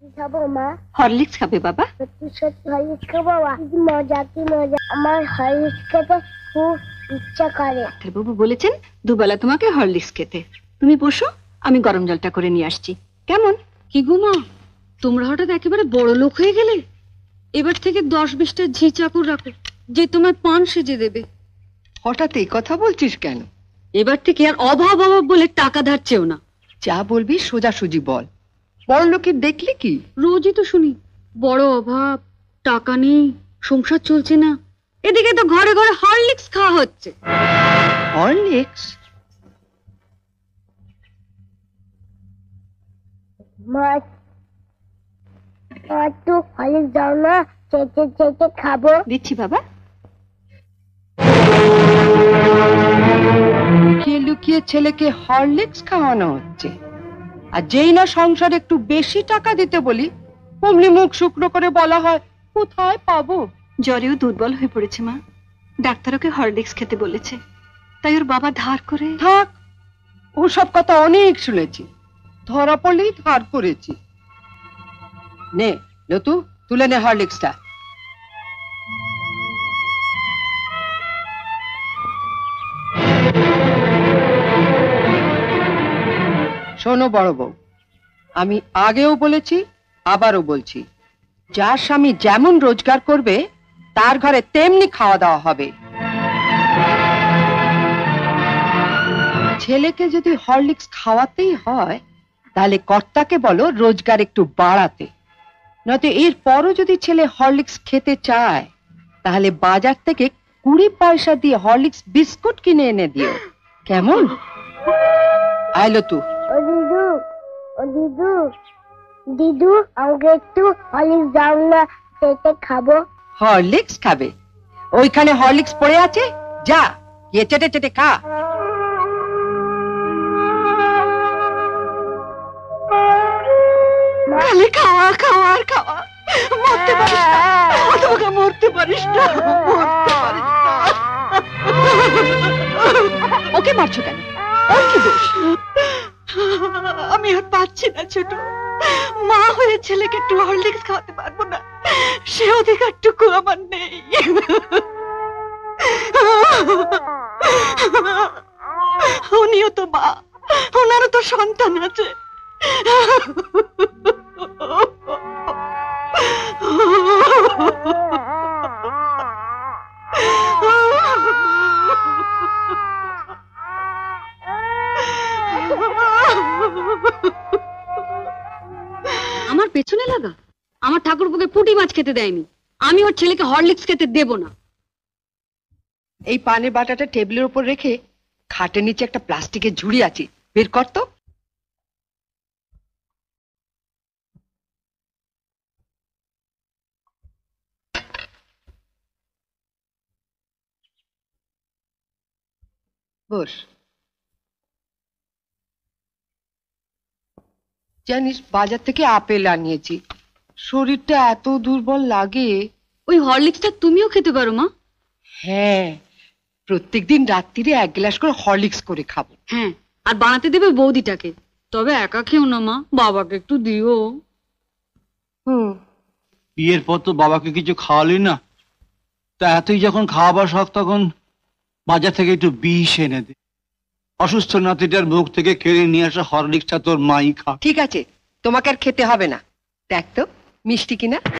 খাবো মা? হরলিক্স খাবে বাবা? সত্যি সত্যি হরলিক্স খাবো? কি মজা, কি মজা! আমার হরলিক্স খেতে খুব ইচ্ছা করে। ডাক্তারবাবু বলেছেন দুবেলা তোমাকে হরলিক্স খেতে। তুমি বসো, আমি গরম জলটা করে নিয়ে আসছি। কেমন? কি গো মা, তোমরা হঠাৎ একেবারে বড় লোক হয়ে গেলে। এবার থেকে 10-20টা ঝি চাকর রাখো, যে তোমায় পান সেজে দেবে। হঠাৎ এই কথা বলছিস কেন? এবার থেকে আর অভাব অভাব বলে টাকা ধার চেও না। যা বলবি সোজাসুজি বল। বড় লোকের দেখলি কি? রোজই তো শুনি বড় অভাব, টাকা নেই, সংসার চলছে না। এদিকে তো ঘরে ঘরে হরলিক্স খাওয়া হচ্ছে। হরলিক্স? মা একটু হরলিক্স দাও না, চেটে চেটে খাবো। দিচ্ছি বাবা। লুকিয়ে লুকিয়ে ছেলেকে হরলিক্স খাওয়ানো হচ্ছে, আর যেই না সংসারে একটু বেশি টাকা দিতে বলি অমনি মুখ শুকনো করে বলা হয় কোথায় পাবো। জ্বরেও দুর্বল হয়ে পড়েছে মা, ডাক্তার ওকে হরলিক্স খেতে বলেছে, তাই ওর বাবা ধার করে। থাক, ওসব কথা অনেক শুনেছি, ধরা পড়লেই ধার করেছি। নে লতু, তুলে নে হরলিক্সটা। শোনো বড় বউ, আমি আগেও বলেছি আবারও বলছি, যার স্বামী যেমন রোজগার করবে তার ঘরে তেমনি খাওয়া দাওয়া হবে। ছেলেকে যদি হরলিক্স খাওয়াতেই হয় তাহলে কর্তাকে বলো রোজগার একটু বাড়াতে, নয়তো এর পরও যদি ছেলে হরলিক্স খেতে চায় তাহলে বাজার থেকে 20 পয়সা দিয়ে হরলিক্স বিস্কুট কিনে এনে দিও, কেমন? আইলো তু। ও দিদু, ও দিদু, দিদু আমাকে একটু হরলিক্স দাও না, চেটে খাবো। হরলিক্স খাবে? ওইখানে হরলিক্স পড়ে আছে, যা গিয়ে চেটে চেটে খা। খাওয়া খাওয়া আর খাওয়া, মরতে পারিস না, তোমাকে মরতে পারিস না, মরতে পারিস না। ওকে মারছো কেন? ওর কি দোষ? আমি আর পাচ্ছি না ছোট, মা হয়ে ছেলেকে একটু হরলিক্স খাওয়াতে পারবো না, সে অধিকারটুকু আমার নেই। উনিও তো মা, ওনারও তো সন্তান আছে। আমার পেছনে লাগা? আমার ঠাকুরপুকে পুঁটি মাছ খেতে দেয়নি, আমি ওর ছেলেকে হরলিক্স খেতে দেব না। এই পানের বাটাটা টেবিলের উপর রেখে খাটের নিচে একটা প্লাস্টিকের ঝুড়ি আছে, বের কর তো। বস। জানিস বাজার থেকে আপেল আনিয়েছি, শরীরটা এত দুর্বল লাগে। ওই হরলিক্সটা তুমিও খেতে পারো মা। হ্যাঁ, প্রত্যেকদিন রাত্রিরে 1 গ্লাস করে হরলিক্স করে খাবো। হ্যাঁ, আর বানাতে দেবে বৌদিটাকে। তবে একা খেও না মা, বাবাকে একটু দিও। বিয়ের পর তো বাবাকে কিছু খাওয়ালি না, তা এতই যখন খাওয়াবার শখ তখন বাজার থেকে একটু বিষ এনে দে। অসুস্থ নাতিটার মুখ থেকে কেড়ে নিয়ে আসা হরলিক্সটা তোর মাই খা। ঠিক আছে, তোমাকে আর খেতে হবে না। দেখ তো মিষ্টি কিনা।